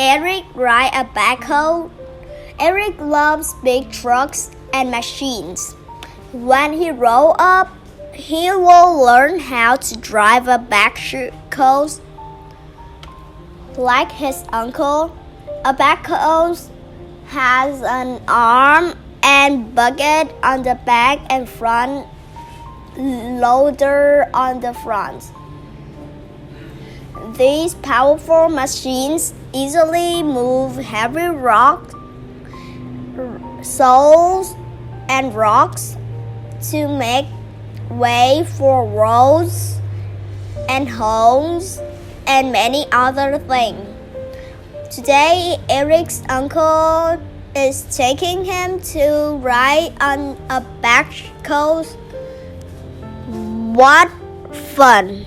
Eric ride a backhoe? Eric loves big trucks and machines. When he grows up, he will learn how to drive a backhoe. Like his uncle, a backhoe has an arm and bucket on the back and front loader on the front. These powerful machines easily move heavy rocks, soils, and rocks to make way for roads and homes and many other things. Today, Eric's uncle is taking him to ride on a backhoe. What fun!